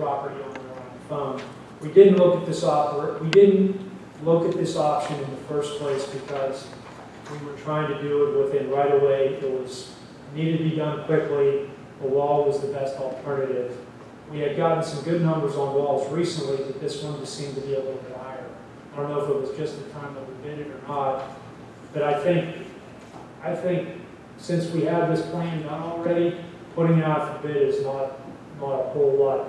property owner on the phone. We didn't look at this option in the first place because we were trying to do it within right away. It needed to be done quickly. The wall was the best alternative. We had gotten some good numbers on walls recently, but this one just seemed to be a little bit higher. I don't know if it was just the time that we bid it or not, but I think since we have this plan done already, putting it out for bid is not a whole lot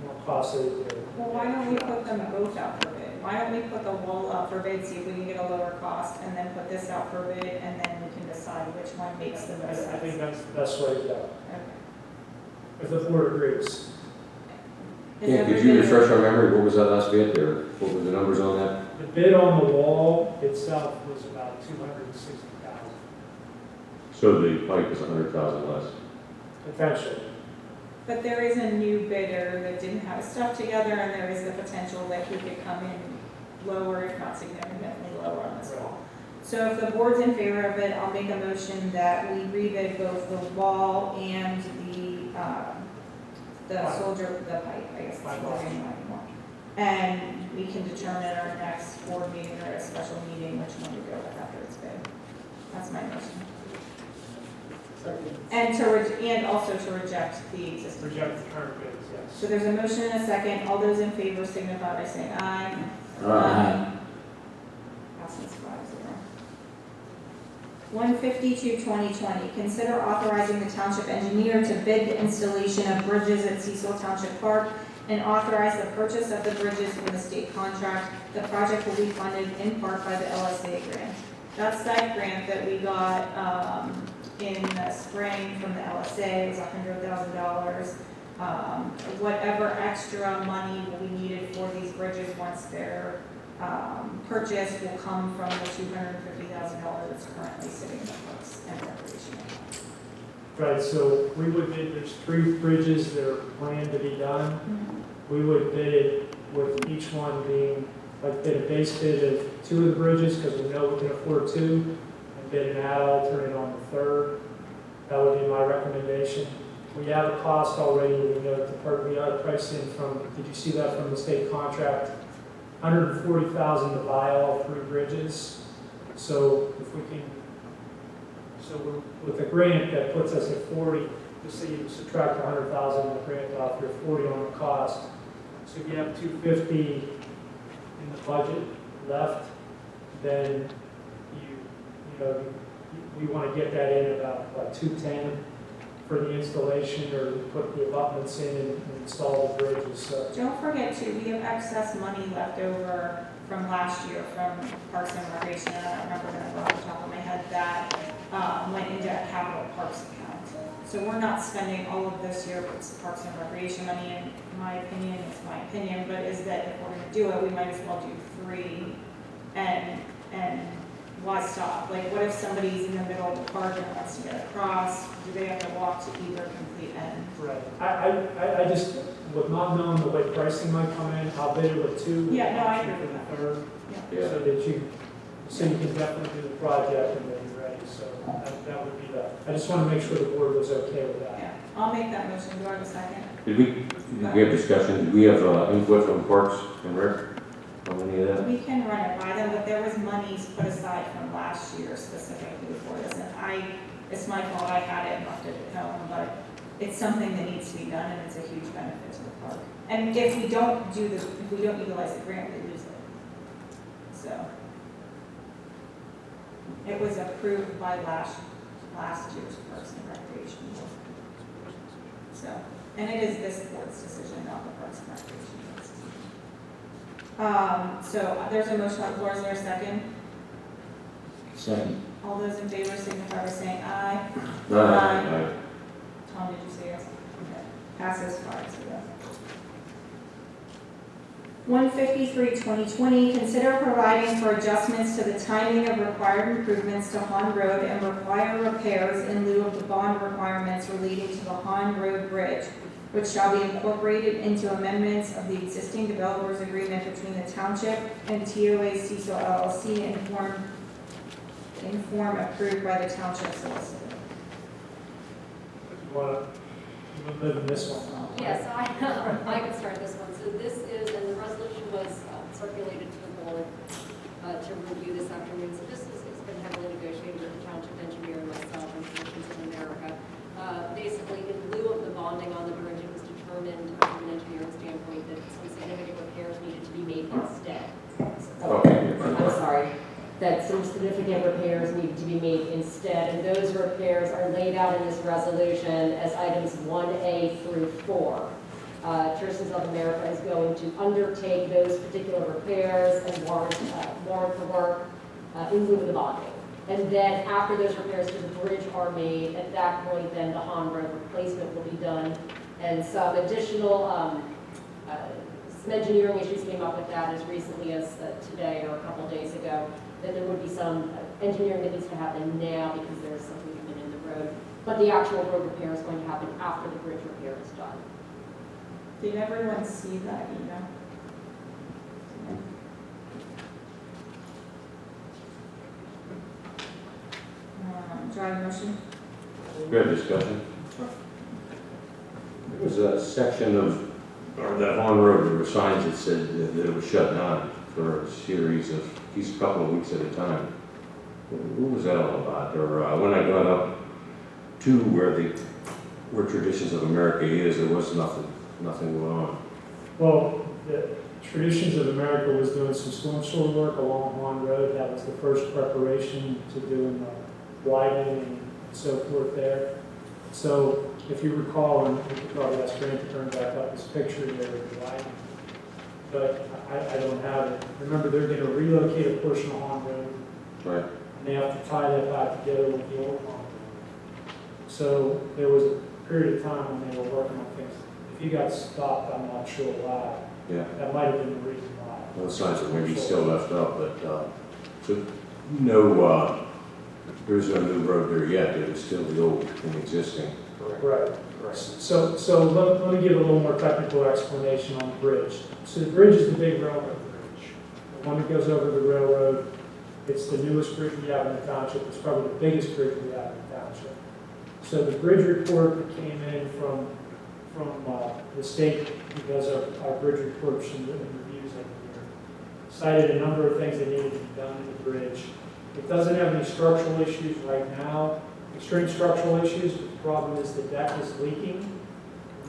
more costly to do. Well, why don't we put them both out for bid? Why don't we put the wall out for bid, see if we can get a lower cost, and then put this out for bid, and then we can decide which one makes the most sense? I think that's the best way to go, Okay. if the board agrees. Yeah, could you refresh our memory, what was that last bid there? What were the numbers on that? The bid on the wall itself was about $260,000, So the pipe is 100,000 less. potentially. But there is a new bidder that didn't have his stuff together, and there is the potential that he could come in lower, if not significantly lower on this wall. So if the board's in favor of it, I'll make a motion that we rebid both the wall and the pipe, I guess that's what we're going for. And we can determine at our next board meeting or a special meeting which one to go with after it's bid. That's my motion. And also to reject the existing. Reject the current bids, yes. So there's a motion and a second. All those in favor signify by saying aye. Passes 5-0. 152-2020, consider authorizing the township engineer to bid the installation of bridges at Cecil Township Park and authorize the purchase of the bridges from the state contract. The project will be funded in part by the LSA grant. That's that grant that we got in the spring from the LSA. It was $100,000. Whatever extra money will be needed for these bridges once they're purchased will come from the $250,000 that's currently sitting in the Parks and Recreation account. Right, so we would bid, there's 3 bridges that are planned to be done. We would bid it with each one being, like bid a base bid of 2 of the bridges because we know we can afford 2, and bid an ad alternate on the 3rd. That would be my recommendation. We have a cost already. We know the price in from, did you see that from the state contract? $140,000 to buy all 3 bridges. So if we can, with a grant that puts us at 40, just say you subtract $100,000 in the grant off your 40 on the cost. So if you have $250 in the budget left, then we want to get that in about what, $210 for the installation or put the abutments in and install the bridges. So. Don't forget too, we have excess money left over from last year from Parks and Recreation, and I don't remember the number off the top of my head, that went into a capital parks account. So we're not spending all of this year for Parks and Recreation money, in my opinion, it's my opinion, but is that if we're gonna do it, we might as well do 3 and why stop? Like, what if somebody's in the middle of the park and wants to get across? Do they have to walk to either complete end? Right. I just, with not knowing the way pricing might come in, I'll bid it with 2. Yeah, no, I agree with the that. 3rd, Yeah. so that you can definitely do the project and then you're ready. So that would be that. I just want to make sure the board was okay with that. Yeah, I'll make that motion. Do I have a second? Did we have discussion, did we have input from Parks and Rec on any of that? We can run it by them, but there was monies put aside from last year specifically for this, and it's my fault, I had it and left it at home, but it's something that needs to be done, and it's a huge benefit to the park. And if we don't utilize the grant, we lose it. So it was approved by last year's Parks and Recreation Board. So, and it is this board's decision, not the Parks and Recreation Board's decision. So there's a motion on the floor. Is there a second? Second. All those in favor signify by saying aye. Aye. Tom, did you say yes? Okay. Passes 5-0. 153-2020, consider providing for adjustments to the timing of required improvements to Hahn Road and require repairs in lieu of the bond requirements relating to the Hahn Road Bridge, which shall be incorporated into amendments of the existing developers agreement between the township and TOA Cecil LLC in form approved by the township solicitor. You want to live in this one? Yes, I could circulated to the board to review this afternoon. So this has been heavily negotiated with the township engineer and myself and Citizens of America. Basically, in lieu of the bonding on the bridge, it was determined from an engineering standpoint that some significant repairs needed to be made instead. I'm sorry, that some significant repairs needed to be made instead, and those repairs are laid out in this resolution as items 1A through 4. Citizens of America is going to undertake those particular repairs and warrant for work in lieu of the bonding. And then after those repairs to the bridge are made, at that point, then the Hahn Road replacement will be done. And some additional, some engineering issues came up with that as recently as today or a couple of days ago. That there would be some engineering that needs to happen now because there is some movement in the road. But the actual road repair is going to happen after the bridge repair is done. Did everyone see that email? Do I have a motion? Good discussion. There was a section of that Hahn Road, there were signs that said that it was shut down for a series of, at least a couple of weeks at a time. What was that all about? Or when I got up to where Traditions of America is, there was nothing going on. Well, the Traditions of America was doing some storm sewer work along Hahn Road. That was the first preparation to doing the widening and so forth there. So if you recall, and we could probably ask Grant to turn back up this picture there of the widening, but I don't have it. Remember, they're going to relocate a portion of Hahn Road. Right. And they have to tie that back together with the old Hahn Road. So there was a period of time when they were working on things. If you got stopped, I'm not sure why. Yeah. That might have been the reason why. Those signs are maybe still left up, but so no, there's no new road there yet. It is still the old and existing. Right. So let me give a little more technical explanation on the bridge. So the bridge is the big railroad bridge. The one that goes over the railroad. It's the newest bridge we have in the township. It's probably the biggest bridge we have in the township. So the bridge report that came in from the state, because of our bridge reports and reviews every year, cited a number of things that needed to be done to the bridge. It doesn't have any structural issues right now, extreme structural issues, but the problem is the deck is leaking.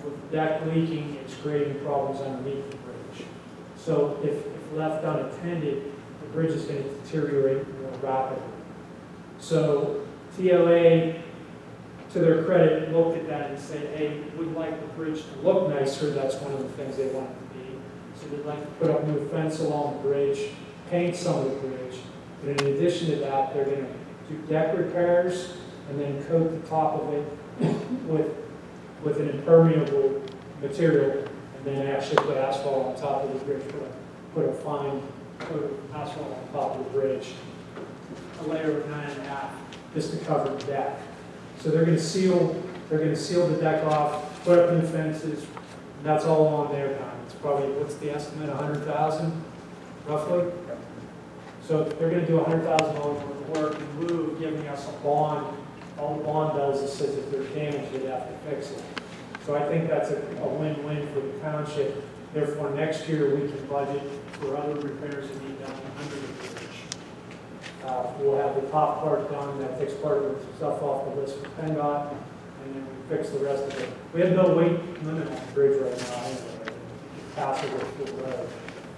With the deck leaking, it's creating problems underneath the bridge. So if left unattended, the bridge is going to deteriorate more rapidly. So TLA, to their credit, looked at that and said, hey, we'd like the bridge to look nicer. That's one of the things they want it to be. So they'd like to put up new fence along the bridge, paint some of the bridge. But in addition to that, they're going to do deck repairs and then coat the top of it with an impermeable material, and then actually put asphalt on top of the bridge, put a fine coat of asphalt on top of the bridge, a layer of 9.5, just to cover the deck. So they're going to seal the deck off, put up new fences, and that's all on their time. It's probably, what's the estimate, 100,000 roughly? So they're going to do $100,000 worth of work in lieu of giving us a bond. All the bond does is says if there's damage, they'd have to fix it. So I think that's a win-win for the township. Therefore, next year we can budget for other repairs that need done under the bridge. We'll have the top part done, that takes part of the stuff off the list for PennDOT, and then we fix the rest of it. We have no weight limit on the bridge right now anyway. It's passable full road.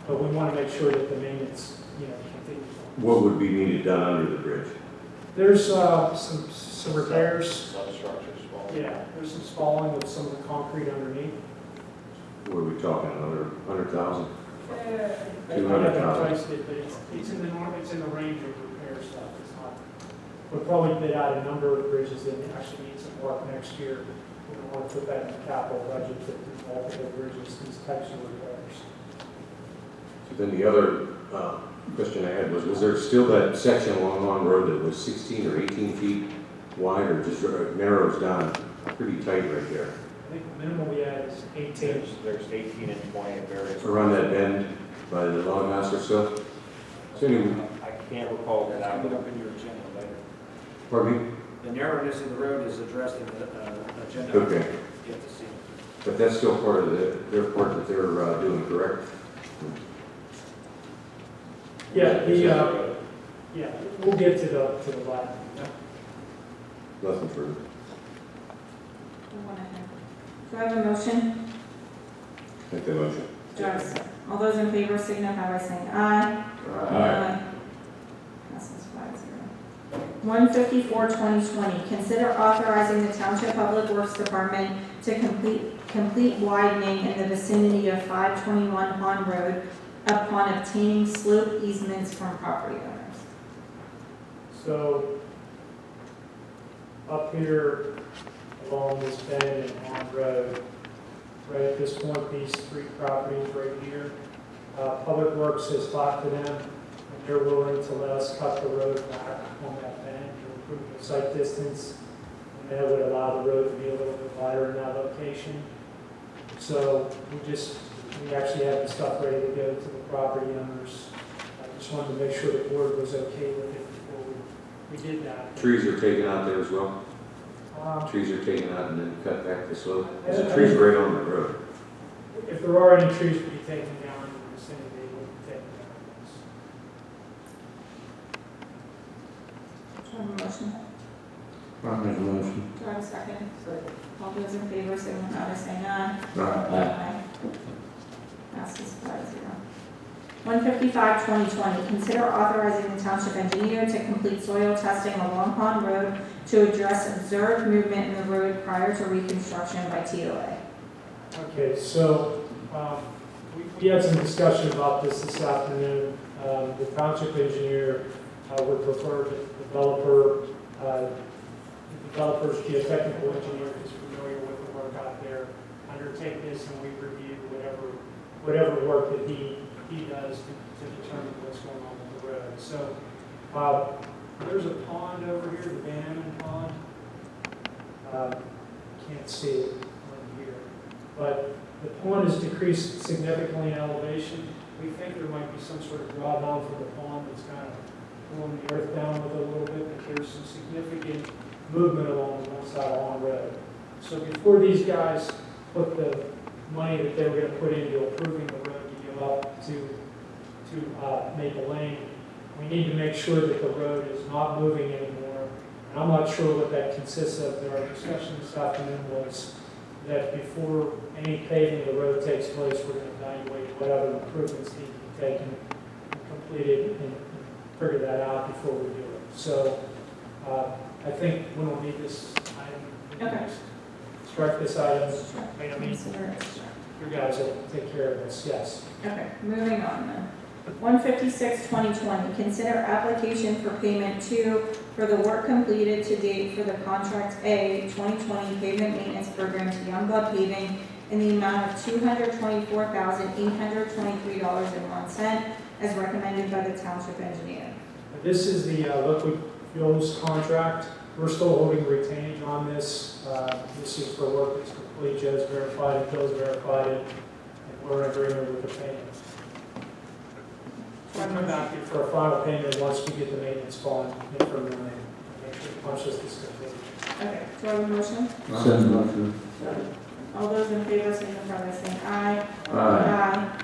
But we want to make sure that the maintenance, continues. What would be needed done under the bridge? There's some repairs. Substructures. Yeah, there's some spalling of some of the concrete underneath. What are we talking, another 100,000? I 200,000. haven't priced it, but it's in the range of repair stuff. It's not. We'll probably bid out a number of bridges that actually need some work next year. We're going to want to put that in the capital budget to do multiple bridges, these types of repairs. So then the other question I had was there still that section along Long Road that was 16 or 18 feet wide, or just narrows down pretty tight right there? I think the minimum we had is 18. There's 18 and 20 at various. Around that bend by the log house or so? So anyway, I can't recall that. I'll look up in your agenda later. pardon me? The narrowness of the road is addressed in the agenda. Okay. You have to see. But that's still part of their part that they're doing, correct? Yeah, yeah, we'll get to the bottom. Nothing further. Do I have a motion? Make the motion. Do I have a second? All those in favor signify by saying aye. Passes 5-0. 154-2020, consider authorizing the Township Public Works Department to complete widening in the vicinity of 521 Hahn Road upon obtaining slope easements from property owners. So, up here along this bend and Hahn Road, right at this point, these three properties right here, Public Works has talked to them, and they're willing to let us cut the road back on that bend to improve the site distance, and that would allow the road to be a little bit wider in that location. So we actually have the stuff ready to go to the property owners. I just wanted to make sure the board was okay with it before we did that. Trees are taken out there as well? Um, Trees are taken out and then cut back the slope? There's a trees right on the road. If there are any trees to be taken down in the vicinity, they will be taken down. Do I have a motion? I'll make a motion. Do I have a second? All those in favor signify by saying aye. Aye. Passes 5-0. 155-2020, consider authorizing the township engineer to complete soil testing along Pond Road to address observed movement in the road prior to reconstruction by TOA. Okay, so we had some discussion about this afternoon. The township engineer would prefer the developer's geotechnical engineer is familiar with the work out there, undertake this, and we review whatever work that he does to determine what's going on with the road. So there's a pond over here, the Van Emmon Pond. Can't see it from here, but the pond has decreased significantly in elevation. We think there might be some sort of drawdown from the pond that's kind of pulling the earth down with it a little bit, but there's some significant movement along one side of Hahn Road. So before these guys put the money that they were going to put into improving the road to give up to Maple Lane, we need to make sure that the road is not moving anymore. And I'm not sure what that consists of. Our discussion this afternoon was that before any paving of the road takes place, we're going to evaluate what other improvements need to be taken and completed and figure that out before we do it. So I think we don't need this item. Okay. Strike this item. I mean, Consider it struck. you guys will take care of this, yes. Okay, moving on then. 156-2020, consider application for payment 2 for the work completed to date for the Contract A 2020 pavement maintenance program to Youngblood Paving in the amount of $224,823.01 as recommended by the township engineer. This is the liquid fuels contract. We're still holding retainage on this. This is for work that's complete. Joe's verified it, Bill's verified it, and we're in agreement with the payment. We'll come back here for a final payment once we get the maintenance bond in from the land. Make sure the punch list is complete. Okay, do I have a motion? Send motion. All those in favor signify by saying aye. Aye.